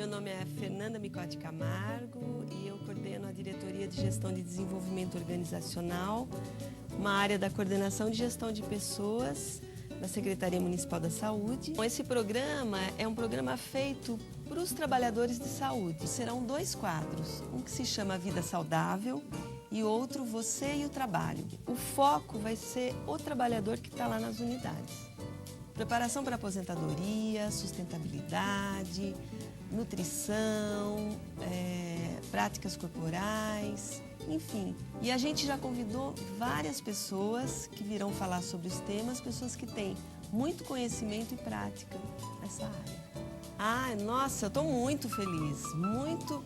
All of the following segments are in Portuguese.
Meu nome é Fernanda Micotti Camargo e eu coordeno a Diretoria de Gestão de Desenvolvimento Organizacional, uma área da coordenação de gestão de pessoas da Secretaria Municipal da Saúde. Esse programa é um programa feito para os trabalhadores de saúde. Serão 2 quadros, um que se chama Vida Saudável e outro Você e o Trabalho. O foco vai ser o trabalhador que está lá nas unidades. Preparação para aposentadoria, sustentabilidade, nutrição, práticas corporais, enfim. E a gente já convidou várias pessoas que virão falar sobre os temas, pessoas que têm muito conhecimento e prática nessa área. Nossa, eu estou muito feliz, muito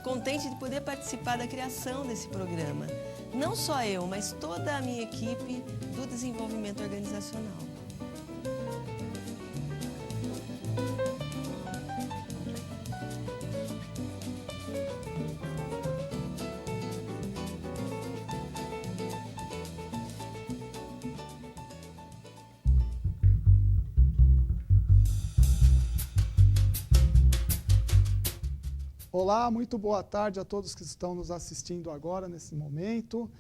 contente de poder participar da criação desse programa. Não só eu, mas toda a minha equipe do desenvolvimento organizacional. Olá, muito boa tarde a todos que estão nos assistindo agora, nesse momento.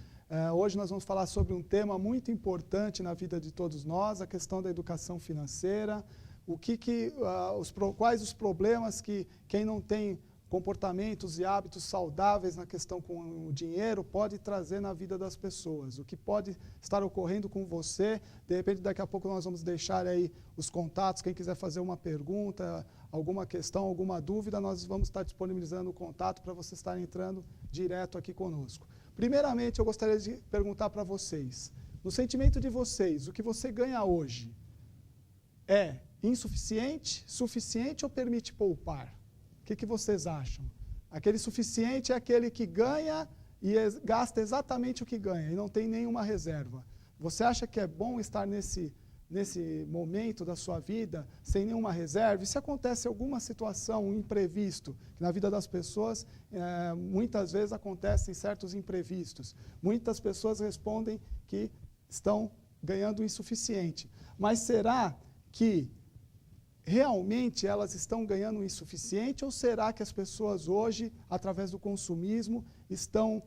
Hoje nós vamos falar sobre um tema muito importante na vida de todos nós, a questão da educação financeira, quais os problemas que quem não tem comportamentos e hábitos saudáveis na questão com o dinheiro pode trazer na vida das pessoas, o que pode estar ocorrendo com você. De repente, daqui a pouco nós vamos deixar aí os contatos, quem quiser fazer uma pergunta, alguma questão, alguma dúvida, nós vamos estar disponibilizando o contato para você estar entrando direto aqui conosco. Primeiramente, eu gostaria de perguntar para vocês, no sentimento de vocês, o que você ganha hoje é insuficiente, suficiente ou permite poupar? O que vocês acham? Aquele suficiente é aquele que ganha e gasta exatamente o que ganha e não tem nenhuma reserva. Você acha que é bom estar nesse momento da sua vida sem nenhuma reserva? E se acontece alguma situação, um imprevisto, que na vida das pessoas muitas vezes acontecem certos imprevistos. Muitas pessoas respondem que estão ganhando o insuficiente. Mas será que realmente elas estão ganhando o insuficiente ou será que as pessoas hoje, através do consumismo, estão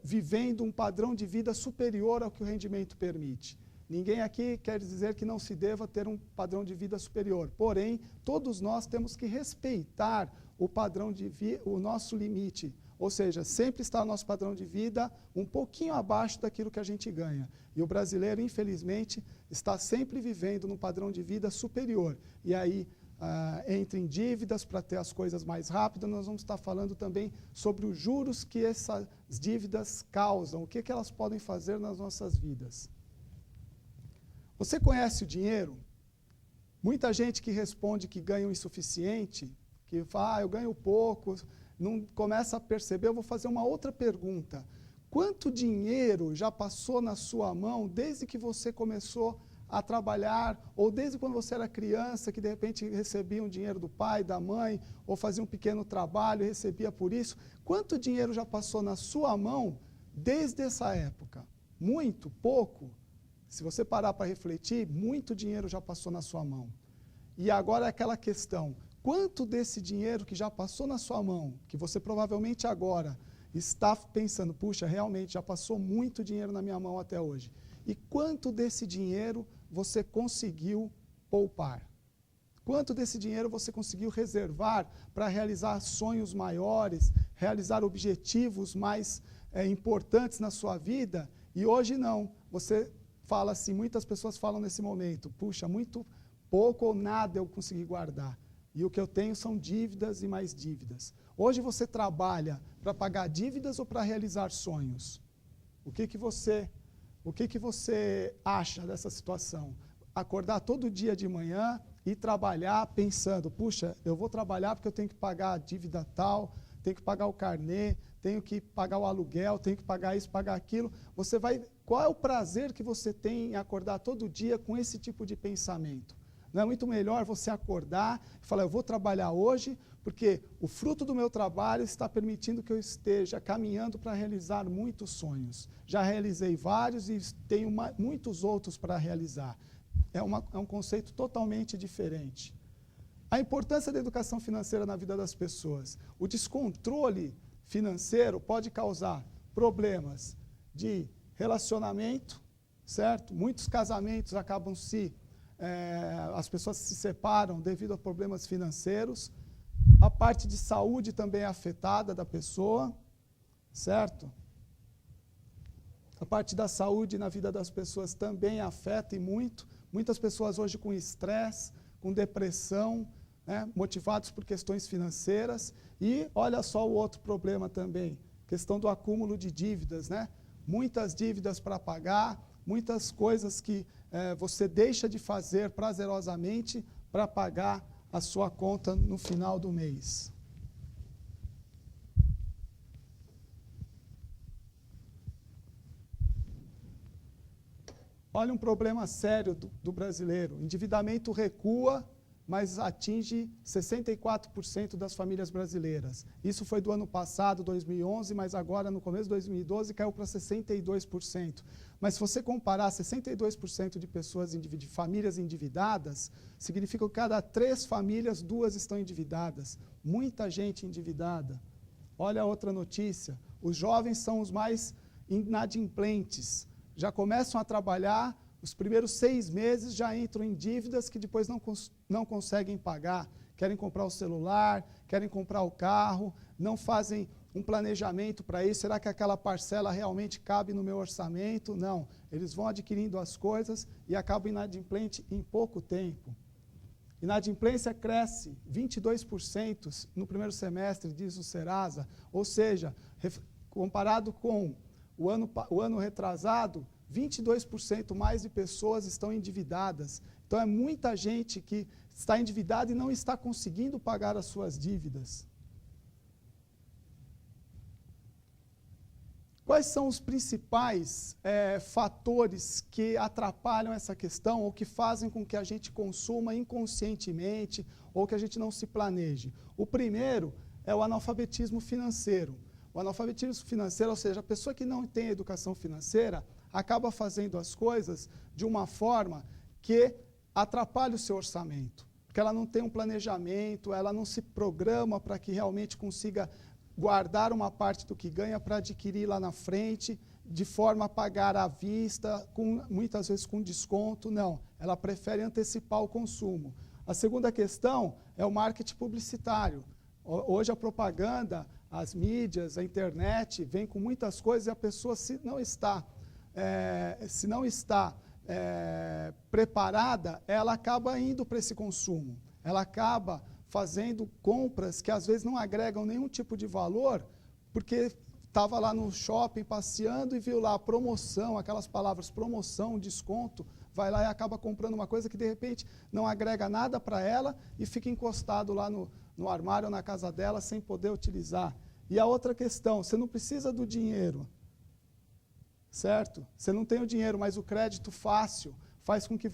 vivendo um padrão de vida superior ao que o rendimento permite? Ninguém aqui quer dizer que não se deva ter um padrão de vida superior, porém, todos nós temos que respeitar o padrão de vida, o nosso limite, ou seja, sempre está o nosso padrão de vida um pouquinho abaixo daquilo que a gente ganha. E o brasileiro, infelizmente, está sempre vivendo num padrão de vida superior. E aí, entra em dívidas para ter as coisas mais rápidas. Nós vamos estar falando também sobre os juros que essas dívidas causam, o que elas podem fazer nas nossas vidas. Você conhece o dinheiro? Muita gente que responde que ganha o insuficiente, que fala, eu ganho pouco, não começa a perceber. Eu vou fazer uma outra pergunta. Quanto dinheiro já passou na sua mão desde que você começou a trabalhar, ou desde quando você era criança, que de repente recebia um dinheiro do pai, da mãe, ou fazia um pequeno trabalho e recebia por isso? Quanto dinheiro já passou na sua mão desde essa época? Muito? Pouco? Se você parar para refletir, muito dinheiro já passou na sua mão. E agora é aquela questão, quanto desse dinheiro que já passou na sua mão, que você provavelmente agora está pensando, puxa, realmente já passou muito dinheiro na minha mão até hoje. E quanto desse dinheiro você conseguiu poupar? Quanto desse dinheiro você conseguiu reservar para realizar sonhos maiores, realizar objetivos mais importantes na sua vida? E hoje não. Você fala assim, muitas pessoas falam nesse momento, puxa, muito pouco ou nada eu consegui guardar. E o que eu tenho são dívidas e mais dívidas. Hoje você trabalha para pagar dívidas ou para realizar sonhos? O que você acha dessa situação? Acordar todo dia de manhã e trabalhar pensando, puxa, eu vou trabalhar porque eu tenho que pagar a dívida tal, tenho que pagar o carnê, tenho que pagar o aluguel, tenho que pagar isso, pagar aquilo. Qual é o prazer que você tem em acordar todo dia com esse tipo de pensamento? Não é muito melhor você acordar e falar, eu vou trabalhar hoje, porque o fruto do meu trabalho está permitindo que eu esteja caminhando para realizar muitos sonhos. Já realizei vários e tenho muitos outros para realizar. É um conceito totalmente diferente. A importância da educação financeira na vida das pessoas. O descontrole financeiro pode causar problemas de relacionamento, certo? Muitos casamentos acabam as pessoas se separam devido a problemas financeiros. A parte de saúde também é afetada da pessoa, certo? A parte da saúde na vida das pessoas também afeta e muito. Muitas pessoas hoje com estresse, com depressão, né, motivados por questões financeiras. E olha só o outro problema também, questão do acúmulo de dívidas, né? Muitas dívidas para pagar, muitas coisas que você deixa de fazer prazerosamente para pagar a sua conta no final do mês. Olha um problema sério do brasileiro. O endividamento recua, mas atinge 64% das famílias brasileiras. Isso foi do ano passado, 2011, mas agora, no começo de 2012, caiu para 62%. Mas se você comparar 62% de pessoas, de famílias endividadas, significa que cada 3 famílias, 2 estão endividadas. Muita gente endividada. Olha a outra notícia. Os jovens são os mais inadimplentes. Já começam a trabalhar, os primeiros 6 meses já entram em dívidas que depois não conseguem pagar. Querem comprar o celular, querem comprar o carro, não fazem um planejamento para isso. Será que aquela parcela realmente cabe no meu orçamento? Não. Eles vão adquirindo as coisas e acabam inadimplente em pouco tempo. Inadimplência cresce 22% no primeiro semestre, diz o Serasa. Ou seja, comparado com o ano retrasado, 22% mais de pessoas estão endividadas. Então, é muita gente que está endividada e não está conseguindo pagar as suas dívidas. Quais são os principais fatores que atrapalham essa questão ou que fazem com que a gente consuma inconscientemente ou que a gente não se planeje? O primeiro é o analfabetismo financeiro. O analfabetismo financeiro, ou seja, a pessoa que não tem educação financeira acaba fazendo as coisas de uma forma que atrapalha o seu orçamento, porque ela não tem um planejamento, ela não se programa para que realmente consiga guardar uma parte do que ganha para adquirir lá na frente, de forma a pagar à vista, muitas vezes com desconto. Não, ela prefere antecipar o consumo. A segunda questão é o marketing publicitário. Hoje a propaganda, as mídias, a internet, vem com muitas coisas e a pessoa, se não está preparada, ela acaba indo para esse consumo. Ela acaba fazendo compras que às vezes não agregam nenhum tipo de valor, porque estava lá no shopping passeando e viu lá promoção, aquelas palavras promoção, desconto, vai lá e acaba comprando uma coisa que de repente não agrega nada para ela e fica encostado lá no armário ou na casa dela sem poder utilizar. E a outra questão, você não precisa do dinheiro, certo? Você não tem o dinheiro, mas o crédito fácil faz com que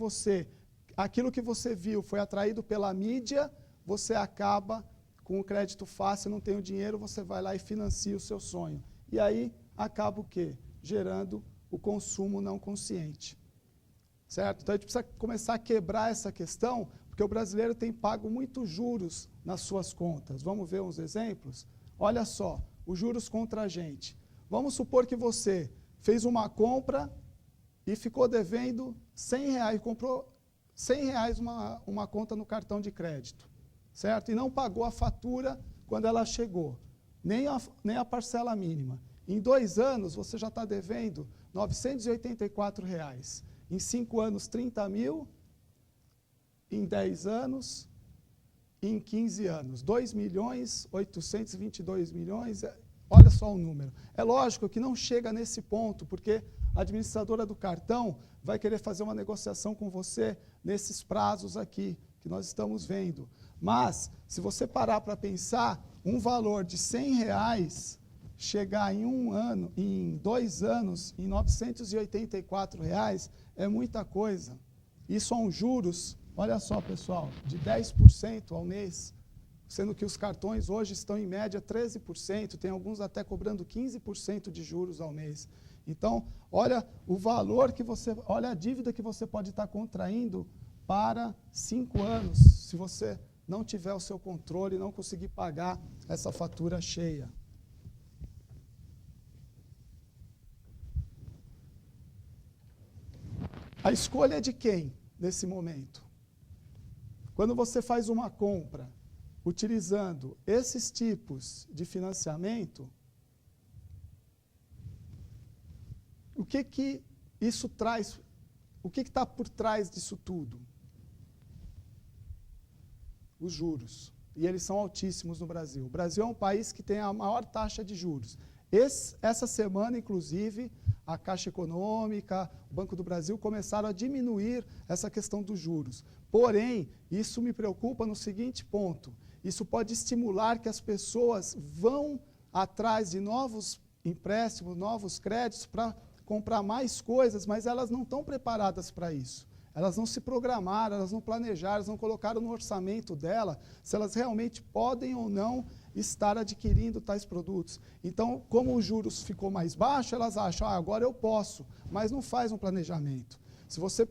aquilo que você viu foi atraído pela mídia, você acaba com o crédito fácil, não tem o dinheiro, você vai lá e financia o seu sonho. E aí acaba o quê? Gerando o consumo não consciente. Certo? Então a gente precisa começar a quebrar essa questão, porque o brasileiro tem pago muitos juros nas suas contas. Vamos ver uns exemplos? Olha só, os juros contra a gente. Vamos supor que você fez uma compra e ficou devendo R$100, comprou R$100 uma conta no cartão de crédito, certo? E não pagou a fatura quando ela chegou, nem a parcela mínima. Em 2 anos, você já está devendo R$984. Em 5 anos, 30 mil. Em 10 anos, em 15 anos, 2.822 milhões. Olha só o número. É lógico que não chega nesse ponto, porque a administradora do cartão vai querer fazer uma negociação com você nesses prazos aqui, que nós estamos vendo. Mas, se você parar para pensar, um valor de R$100 chegar em 2 anos, em R$984, é muita coisa. Isso são juros, olha só pessoal, de 10% ao mês, sendo que os cartões hoje estão em média 13%, tem alguns até cobrando 15% de juros ao mês. Então, olha o valor olha a dívida que você pode estar contraindo para 5 anos, se você não tiver o seu controle, não conseguir pagar essa fatura cheia. A escolha é de quem nesse momento? Quando você faz uma compra utilizando esses tipos de financiamento, o que isso traz? O que está por trás disso tudo? Os juros. E eles são altíssimos no Brasil. O Brasil é um país que tem a maior taxa de juros. Essa semana, inclusive, a Caixa Econômica, o Banco do Brasil começaram a diminuir essa questão dos juros. Porém, isso me preocupa no seguinte ponto: isso pode estimular que as pessoas vão atrás de novos empréstimos, novos créditos para comprar mais coisas, mas elas não estão preparadas para isso. Elas não se programaram, elas não planejaram, elas não colocaram no orçamento dela se elas realmente podem ou não estar adquirindo tais produtos. Então, como os juros ficou mais baixo, elas acham, agora eu posso, mas não faz um planejamento. Se você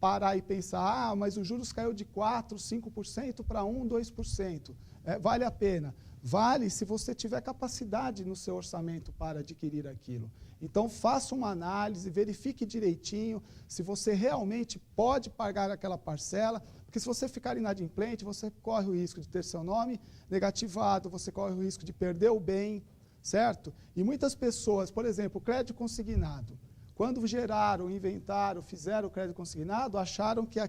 parar e pensar, mas os juros caiu de 4%, 5% para 1%, 2%, vale a pena? Vale se você tiver capacidade no seu orçamento para adquirir aquilo. Então, faça uma análise, verifique direitinho se você realmente pode pagar aquela parcela, porque se você ficar inadimplente, você corre o risco de ter seu nome negativado, você corre o risco de perder o bem, certo? E muitas pessoas, por exemplo, o crédito consignado, quando geraram, inventaram, fizeram o crédito consignado, acharam que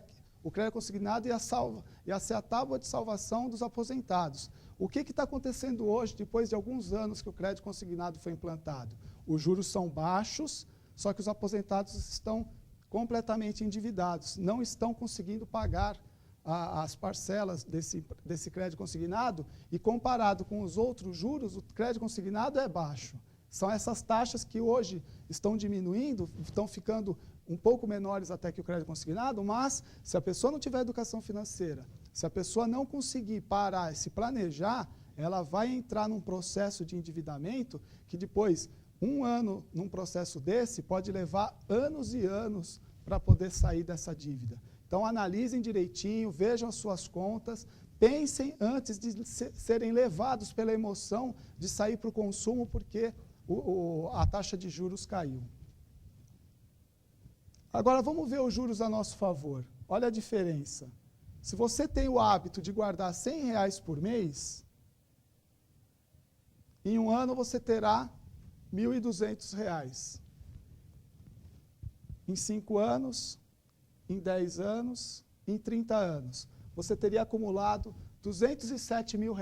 o crédito consignado ia ser a tábua de salvação dos aposentados. O que está acontecendo hoje, depois de alguns anos que o crédito consignado foi implantado? Os juros são baixos, só que os aposentados estão completamente endividados, não estão conseguindo pagar as parcelas desse crédito consignado, e comparado com os outros juros, o crédito consignado é baixo. São essas taxas que hoje estão diminuindo, estão ficando um pouco menores até que o crédito consignado, mas se a pessoa não tiver educação financeira, se a pessoa não conseguir parar e se planejar, ela vai entrar num processo de endividamento que depois, um ano num processo desse, pode levar anos e anos para poder sair dessa dívida. Então, analisem direitinho, vejam as suas contas, pensem antes de serem levados pela emoção de sair para o consumo, porque a taxa de juros caiu. Agora, vamos ver os juros a nosso favor. Olha a diferença. Se você tem o hábito de guardar R$100 por mês, em um ano você terá R$1.200. Em 5 anos, em 10 anos, em 30 anos, você teria acumulado R$207 mil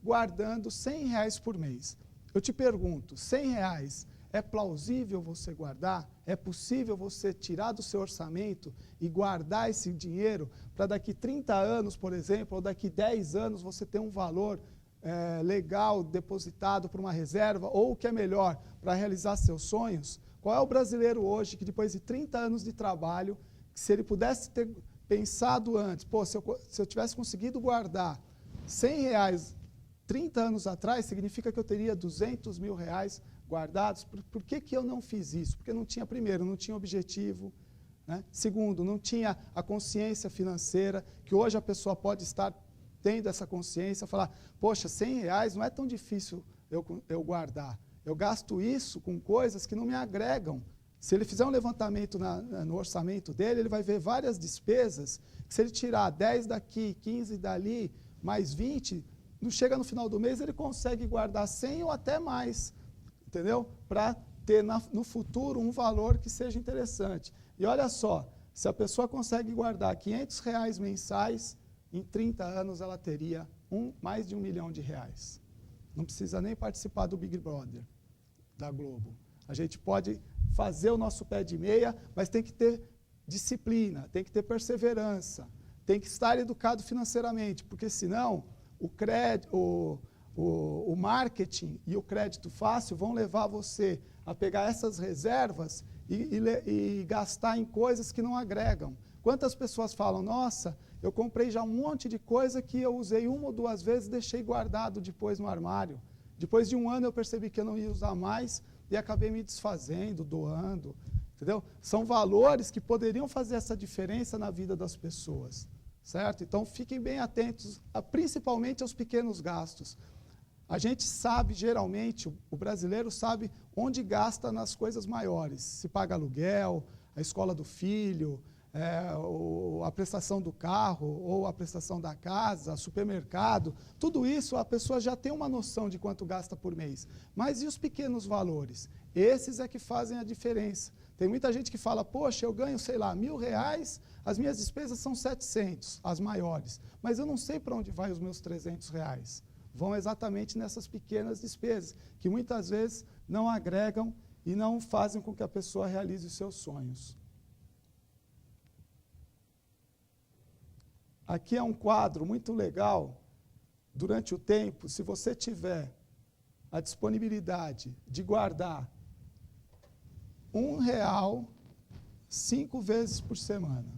guardando R$100 por mês. Eu te pergunto, R$100 é plausível você guardar? É possível você tirar do seu orçamento e guardar esse dinheiro para daqui 30 anos, por exemplo, ou daqui 10 anos você ter um valor legal depositado para uma reserva, ou o que é melhor, para realizar seus sonhos? Qual é o brasileiro hoje que depois de 30 anos de trabalho, se ele pudesse ter pensado antes, se eu tivesse conseguido guardar R$100 30 anos atrás, significa que eu teria R$200 mil guardados. Por que eu não fiz isso? Porque não tinha, primeiro, não tinha objetivo, né? Segundo, não tinha a consciência financeira, que hoje a pessoa pode estar tendo essa consciência, falar, poxa, R$100 não é tão difícil eu guardar. Eu gasto isso com coisas que não me agregam. Se ele fizer um levantamento no orçamento dele, ele vai ver várias despesas, que se ele tirar 10 daqui, 15 dali, mais 20, não chega no final do mês, ele consegue guardar 100 ou até mais, entendeu? Para ter no futuro um valor que seja interessante. E olha só, se a pessoa consegue guardar R$500 mensais, em 30 anos ela teria mais de R$1 milhão. Não precisa nem participar do Big Brother, da Globo. A gente pode fazer o nosso pé de meia, mas tem que ter disciplina, tem que ter perseverança, tem que estar educado financeiramente, porque senão o marketing e o crédito fácil vão levar você a pegar essas reservas e gastar em coisas que não agregam. Quantas pessoas falam, nossa, eu comprei já um monte de coisa que eu usei 1 ou 2 vezes e deixei guardado depois no armário. Depois de um ano eu percebi que eu não ia usar mais e acabei me desfazendo, doando, entendeu? São valores que poderiam fazer essa diferença na vida das pessoas, certo? Então, fiquem bem atentos, principalmente aos pequenos gastos. A gente sabe, geralmente, o brasileiro sabe onde gasta nas coisas maiores. Se paga aluguel, a escola do filho, a prestação do carro, ou a prestação da casa, supermercado. Tudo isso a pessoa já tem uma noção de quanto gasta por mês. Mas e os pequenos valores? Esses é que fazem a diferença. Tem muita gente que fala, poxa, eu ganho, sei lá, R$1.000, as minhas despesas são 700, as maiores. Mas eu não sei para onde vai os meus R$300. Vão exatamente nessas pequenas despesas, que muitas vezes não agregam e não fazem com que a pessoa realize os seus sonhos. Aqui é um quadro muito legal. Durante o tempo, se você tiver a disponibilidade de guardar R$1 5 vezes por semana.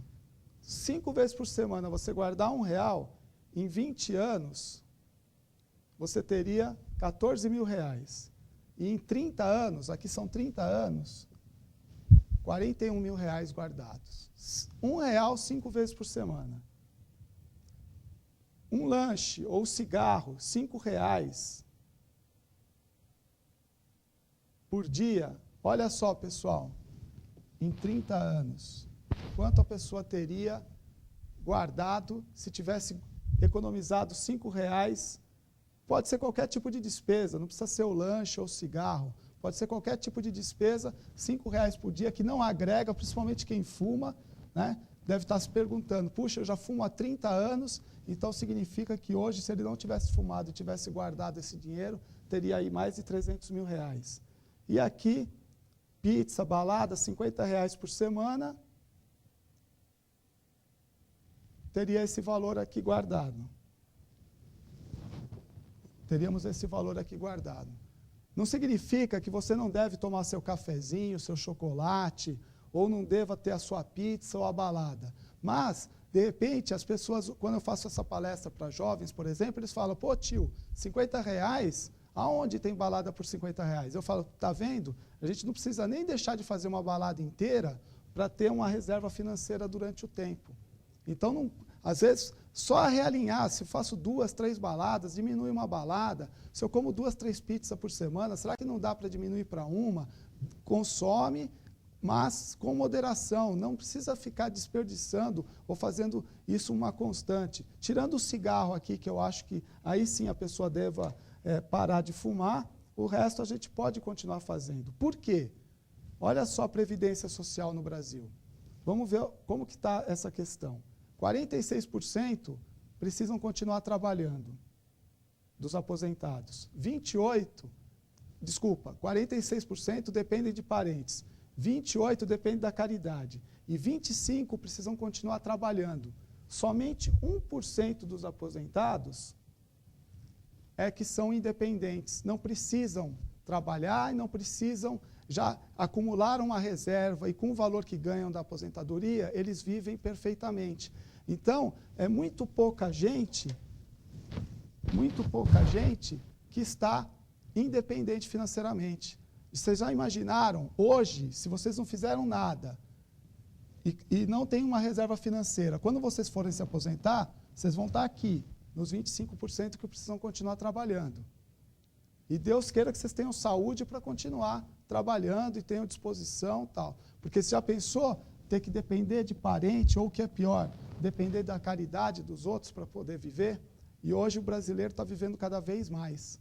5 vezes por semana você guardar R$1, em 20 anos, você teria R$14.000. E em 30 anos, aqui são 30 anos, R$41.000 guardados. R$1, 5 vezes por semana. Um lanche ou cigarro, R$5 por dia. Olha só, pessoal, em 30 anos, quanto a pessoa teria guardado se tivesse economizado R$5? Pode ser qualquer tipo de despesa, não precisa ser o lanche ou o cigarro. Pode ser qualquer tipo de despesa, R$5 por dia, que não agrega, principalmente quem fuma, né? Deve estar se perguntando, puxa, eu já fumo há 30 anos, então significa que hoje, se ele não tivesse fumado e tivesse guardado esse dinheiro, teria aí mais de R$300.000. E aqui, pizza, balada, R$50 por semana, teria esse valor aqui guardado. Teríamos esse valor aqui guardado. Não significa que você não deve tomar seu cafezinho, seu chocolate, ou não deva ter a sua pizza ou a balada. Mas, de repente, as pessoas, quando eu faço essa palestra para jovens, por exemplo, eles falam, pô tio, R$50, aonde tem balada por R$50? Eu falo, tá vendo? A gente não precisa nem deixar de fazer uma balada inteira para ter uma reserva financeira durante o tempo. Então, não, às vezes, só realinhar, se eu faço 2, 3 baladas, diminui uma balada, se eu como 2, 3 pizzas por semana, será que não dá para diminuir para uma? Consome, mas com moderação, não precisa ficar desperdiçando ou fazendo isso uma constante. Tirando o cigarro aqui, que eu acho que aí sim a pessoa deva parar de fumar, o resto a gente pode continuar fazendo. Por quê? Olha só a Previdência Social no Brasil. Vamos ver como que está essa questão. 46% precisam continuar trabalhando, dos aposentados. 46% dependem de parentes. 28% dependem da caridade. E 25% precisam continuar trabalhando. Somente 1% dos aposentados é que são independentes. Não precisam trabalhar e não precisam, já acumularam uma reserva e com o valor que ganham da aposentadoria, eles vivem perfeitamente. Então, é muito pouca gente que está independente financeiramente. Vocês já imaginaram, hoje, se vocês não fizeram nada e não têm uma reserva financeira, quando vocês forem se aposentar, vocês vão estar aqui, nos 25% que precisam continuar trabalhando. E Deus queira que vocês tenham saúde para continuar trabalhando e tenham disposição e tal. Porque você já pensou ter que depender de parente, ou o que é pior, depender da caridade dos outros para poder viver? E hoje o brasileiro está vivendo cada vez mais.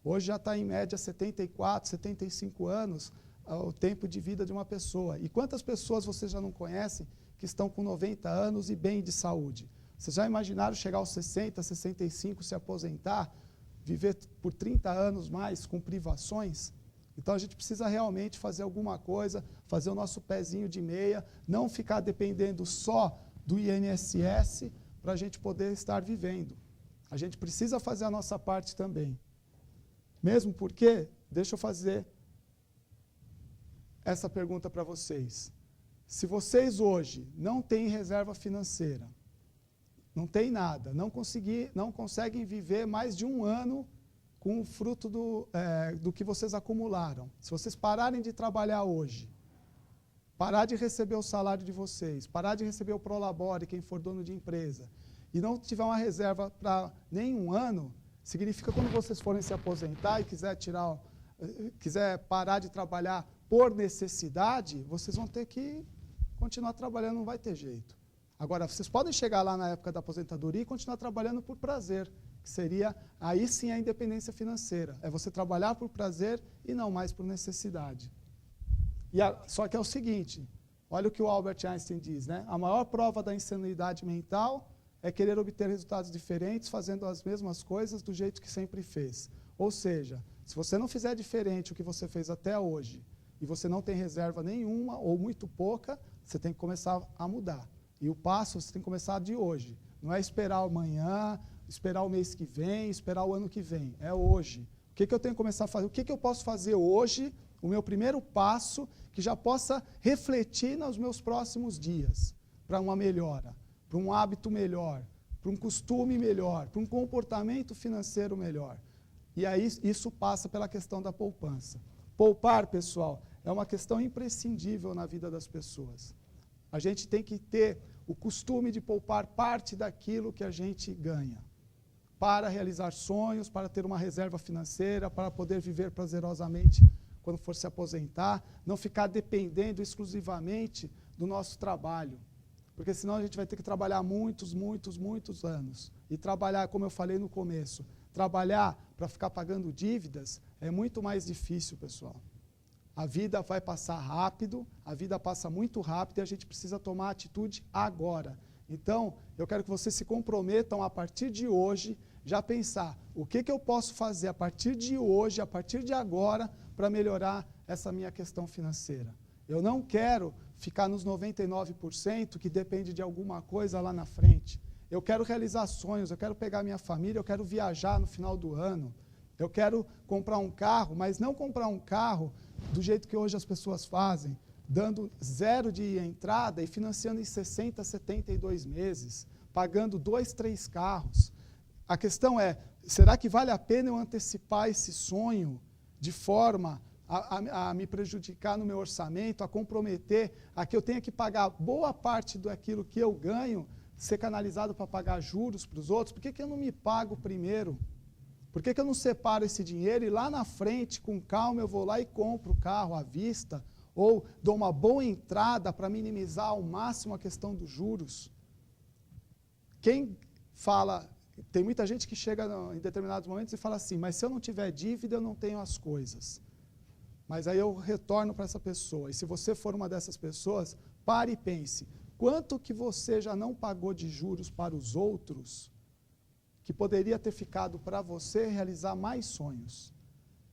Hoje já está em média 74, 75 anos o tempo de vida de uma pessoa. E quantas pessoas vocês já não conhecem que estão com 90 anos e bem de saúde? Vocês já imaginaram chegar aos 60, 65, se aposentar, viver por 30 anos mais com privações? Então a gente precisa realmente fazer alguma coisa, fazer o nosso pezinho de meia, não ficar dependendo só do INSS para a gente poder estar vivendo. A gente precisa fazer a nossa parte também. Mesmo porque, deixa eu fazer essa pergunta para vocês. Se vocês hoje não têm reserva financeira, não tem nada, não conseguem viver mais de um ano com o fruto do que vocês acumularam. Se vocês pararem de trabalhar hoje, parar de receber o salário de vocês, parar de receber o Prolabore, quem for dono de empresa, e não tiver uma reserva para nenhum ano, significa que quando vocês forem se aposentar e quiser parar de trabalhar por necessidade, vocês vão ter que continuar trabalhando, não vai ter jeito. Agora, vocês podem chegar lá na época da aposentadoria e continuar trabalhando por prazer, que seria, aí sim, a independência financeira. É você trabalhar por prazer e não mais por necessidade. Só que é o seguinte, olha o que o Albert Einstein diz, né? A maior prova da insanidade mental é querer obter resultados diferentes fazendo as mesmas coisas do jeito que sempre fez. Ou seja, se você não fizer diferente o que você fez até hoje e você não tem reserva nenhuma ou muito pouca, você tem que começar a mudar. E o passo você tem que começar de hoje. Não é esperar amanhã, esperar o mês que vem, esperar o ano que vem. É hoje. O que eu tenho que começar a fazer? O que eu posso fazer hoje, o meu primeiro passo, que já possa refletir nos meus próximos dias, para uma melhora, para um hábito melhor, para um costume melhor, para um comportamento financeiro melhor. E aí isso passa pela questão da poupança. Poupar, pessoal, é uma questão imprescindível na vida das pessoas. A gente tem que ter o costume de poupar parte daquilo que a gente ganha, para realizar sonhos, para ter uma reserva financeira, para poder viver prazerosamente quando for se aposentar, não ficar dependendo exclusivamente do nosso trabalho. Porque senão a gente vai ter que trabalhar muitos anos. E trabalhar, como eu falei no começo, trabalhar para ficar pagando dívidas é muito mais difícil, pessoal. A vida vai passar rápido, a vida passa muito rápido e a gente precisa tomar atitude agora. Então, eu quero que vocês se comprometam a partir de hoje, já pensar o que eu posso fazer a partir de hoje, a partir de agora, para melhorar essa minha questão financeira. Eu não quero ficar nos 99% que depende de alguma coisa lá na frente. Eu quero realizar sonhos, eu quero pegar minha família, eu quero viajar no final do ano. Eu quero comprar um carro, mas não comprar um carro do jeito que hoje as pessoas fazem, dando 0 de entrada e financiando em 60, 72 meses, pagando 2, 3 carros. A questão é, será que vale a pena eu antecipar esse sonho de forma a me prejudicar no meu orçamento, a comprometer, a que eu tenha que pagar boa parte daquilo que eu ganho, ser canalizado para pagar juros para os outros? Por que eu não me pago primeiro? Por que eu não separo esse dinheiro e lá na frente, com calma, eu vou lá e compro o carro à vista, ou dou uma boa entrada para minimizar ao máximo a questão dos juros? Quem fala, tem muita gente que chega em determinados momentos e fala assim, mas se eu não tiver dívida, eu não tenho as coisas. Mas aí eu retorno para essa pessoa, e se você for uma dessas pessoas, pare e pense, quanto que você já não pagou de juros para os outros, que poderia ter ficado para você realizar mais sonhos?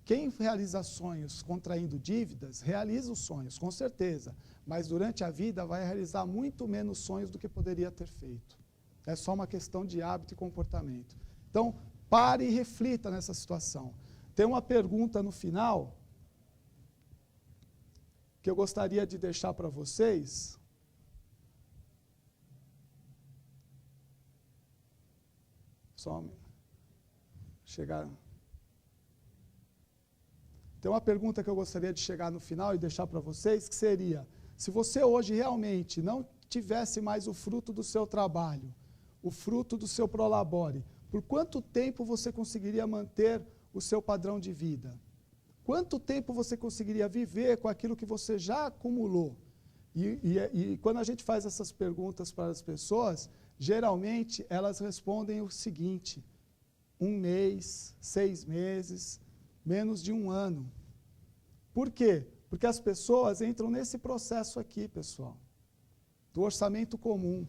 Quem realiza sonhos contraindo dívidas, realiza os sonhos, com certeza, mas durante a vida vai realizar muito menos sonhos do que poderia ter feito. É só uma questão de hábito e comportamento. Então, pare e reflita nessa situação. Tem uma pergunta no final que eu gostaria de deixar para vocês. Só chegar. Tem uma pergunta que eu gostaria de chegar no final e deixar para vocês, que seria, se você hoje realmente não tivesse mais o fruto do seu trabalho, o fruto do seu prolabore, por quanto tempo você conseguiria manter o seu padrão de vida? Quanto tempo você conseguiria viver com aquilo que você já acumulou? E quando a gente faz essas perguntas para as pessoas, geralmente elas respondem o seguinte, 1 mês, 6 meses, menos de 1 ano. Por quê? Porque as pessoas entram nesse processo aqui, pessoal, do orçamento comum.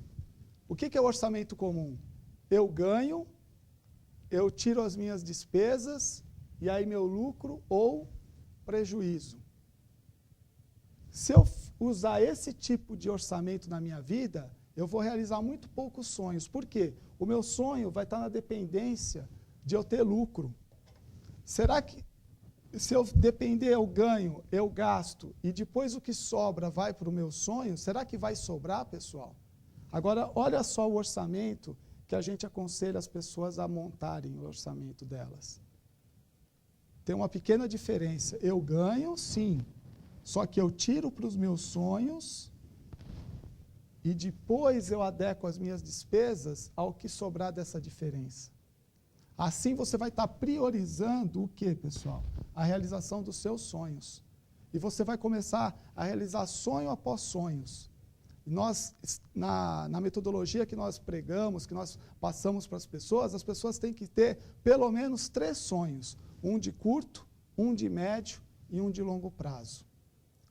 O que é o orçamento comum? Eu ganho, eu tiro as minhas despesas, e aí meu lucro ou prejuízo. Se eu usar esse tipo de orçamento na minha vida, eu vou realizar muito poucos sonhos. Por quê? O meu sonho vai estar na dependência de eu ter lucro. Será que, se eu depender, eu ganho, eu gasto, e depois o que sobra vai para o meu sonho, será que vai sobrar, pessoal? Agora, olha só o orçamento que a gente aconselha as pessoas a montarem o orçamento delas. Tem uma pequena diferença. Eu ganho, sim, só que eu tiro para os meus sonhos e depois eu adequo as minhas despesas ao que sobrar dessa diferença. Assim você vai estar priorizando o quê, pessoal? A realização dos seus sonhos. E você vai começar a realizar sonho após sonhos. Nós, na metodologia que nós pregamos, que nós passamos para as pessoas têm que ter pelo menos 3 sonhos. Um de curto, um de médio e um de longo prazo.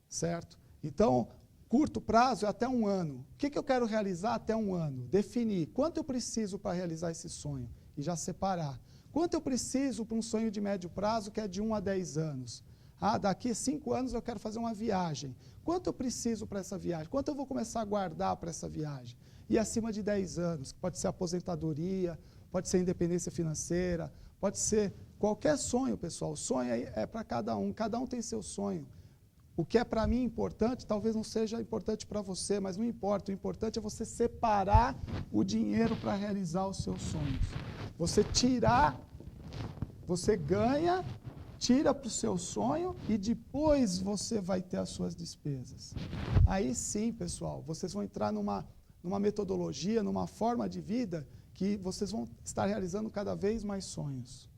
Certo? Então, curto prazo é até 1 ano. O que eu quero realizar até 1 ano? Definir quanto eu preciso para realizar esse sonho e já separar. Quanto eu preciso para um sonho de médio prazo, que é de 1 a 10 anos? Daqui a 5 anos eu quero fazer uma viagem. Quanto eu preciso para essa viagem? Quanto eu vou começar a guardar para essa viagem? E acima de 10 anos, que pode ser aposentadoria, pode ser independência financeira, pode ser qualquer sonho, pessoal. O sonho é para cada um tem seu sonho. O que é para mim importante, talvez não seja importante para você, mas não importa. O importante é você separar o dinheiro para realizar os seus sonhos. Você ganha, tira para o seu sonho e depois você vai ter as suas despesas. Aí sim, pessoal, vocês vão entrar numa metodologia, numa forma de vida que vocês vão estar realizando cada vez mais sonhos.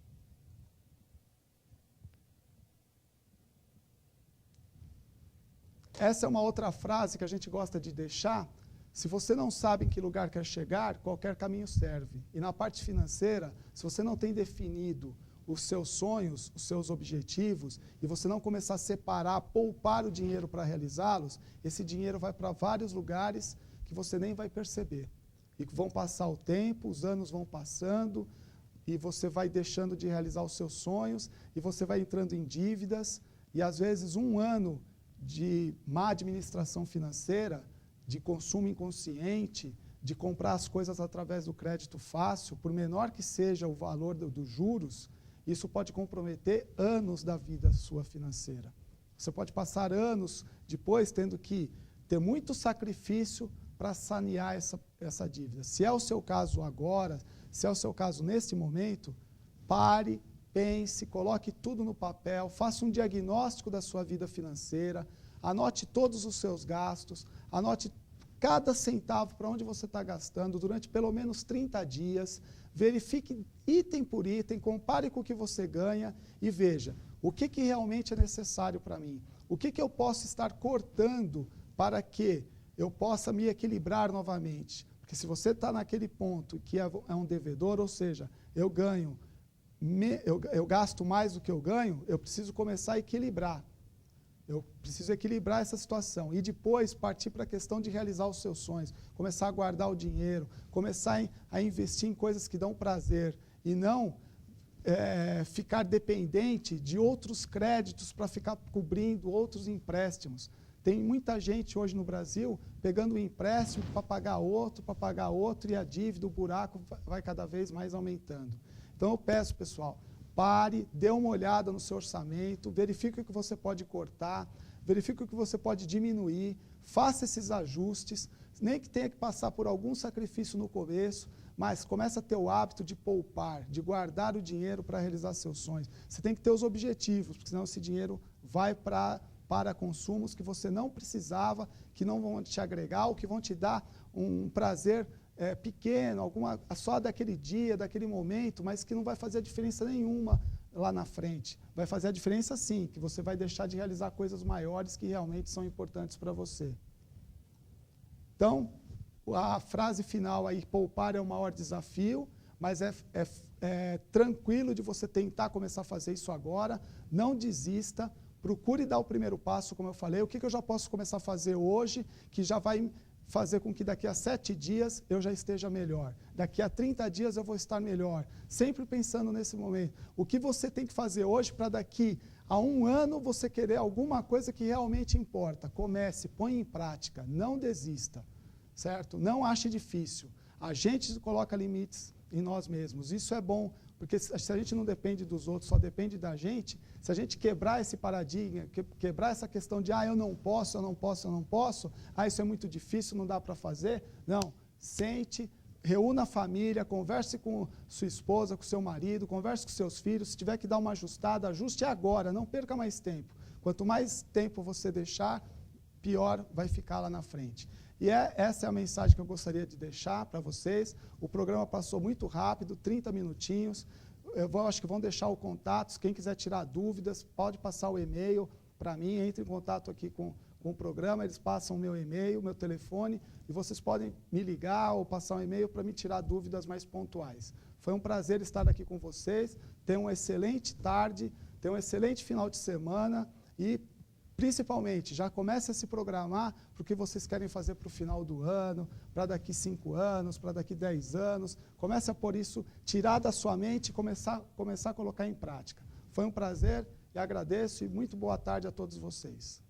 Essa é uma outra frase que a gente gosta de deixar. Se você não sabe em que lugar quer chegar, qualquer caminho serve. E na parte financeira, se você não tem definido os seus sonhos, os seus objetivos, e você não começar a separar, poupar o dinheiro para realizá-los, esse dinheiro vai para vários lugares que você nem vai perceber. E vão passar o tempo, os anos vão passando, e você vai deixando de realizar os seus sonhos, e você vai entrando em dívidas, e às vezes 1 ano de má administração financeira, de consumo inconsciente, de comprar as coisas através do crédito fácil, por menor que seja o valor dos juros, isso pode comprometer anos da vida sua financeira. Você pode passar anos depois tendo que ter muito sacrifício para sanear essa dívida. Se é o seu caso agora, se é o seu caso nesse momento, pare, pense, coloque tudo no papel, faça um diagnóstico da sua vida financeira, anote todos os seus gastos, anote cada centavo para onde você está gastando durante pelo menos 30 dias, verifique item por item, compare com o que você ganha e veja o que realmente é necessário para mim, o que eu posso estar cortando para que eu possa me equilibrar novamente. Porque se você está naquele ponto que é um devedor, ou seja, eu gasto mais do que eu ganho, eu preciso começar a equilibrar. Eu preciso equilibrar essa situação e depois partir para a questão de realizar os seus sonhos, começar a guardar o dinheiro, começar a investir em coisas que dão prazer e não ficar dependente de outros créditos para ficar cobrindo outros empréstimos. Tem muita gente hoje no Brasil pegando um empréstimo para pagar outro e a dívida, o buraco vai cada vez mais aumentando. Então eu peço, pessoal, pare, dê uma olhada no seu orçamento, verifique o que você pode cortar, verifique o que você pode diminuir, faça esses ajustes, nem que tenha que passar por algum sacrifício no começo, mas comece a ter o hábito de poupar, de guardar o dinheiro para realizar seus sonhos. Você tem que ter os objetivos, porque senão esse dinheiro vai para consumos que você não precisava, que não vão te agregar ou que vão te dar um prazer pequeno, só daquele dia, daquele momento, mas que não vai fazer diferença nenhuma lá na frente. Vai fazer a diferença sim, que você vai deixar de realizar coisas maiores que realmente são importantes para você. Então, a frase final aí, poupar é o maior desafio, mas é tranquilo de você tentar começar a fazer isso agora, não desista, procure dar o primeiro passo, como eu falei, o que eu já posso começar a fazer hoje, que já vai fazer com que daqui a 7 dias eu já esteja melhor. Daqui a 30 dias eu vou estar melhor. Sempre pensando nesse momento. O que você tem que fazer hoje para daqui a 1 ano você querer alguma coisa que realmente importa. Comece, põe em prática, não desista, certo? Não ache difícil. A gente coloca limites em nós mesmos. Isso é bom, porque se a gente não depende dos outros, só depende da gente, se a gente quebrar esse paradigma, quebrar essa questão de eu não posso, isso é muito difícil, não dá para fazer. Não, sente, reúna a família, converse com sua esposa, com seu marido, converse com seus filhos, se tiver que dar uma ajustada, ajuste agora, não perca mais tempo. Quanto mais tempo você deixar, pior vai ficar lá na frente. E essa é a mensagem que eu gostaria de deixar para vocês. O programa passou muito rápido, 30 minutinhos. Acho que vão deixar o contato. Quem quiser tirar dúvidas, pode passar o e-mail para mim. Entre em contato aqui com o programa, eles passam o meu e-mail, meu telefone, e vocês podem me ligar ou passar um e-mail para me tirar dúvidas mais pontuais. Foi um prazer estar aqui com vocês. Tenham uma excelente tarde, tenham um excelente final de semana e, principalmente, já comece a se programar para o que vocês querem fazer para o final do ano, para daqui 5 anos, para daqui 10 anos. Comece a pôr isso, tirar da sua mente e começar a colocar em prática. Foi um prazer e agradeço e muito boa tarde a todos vocês.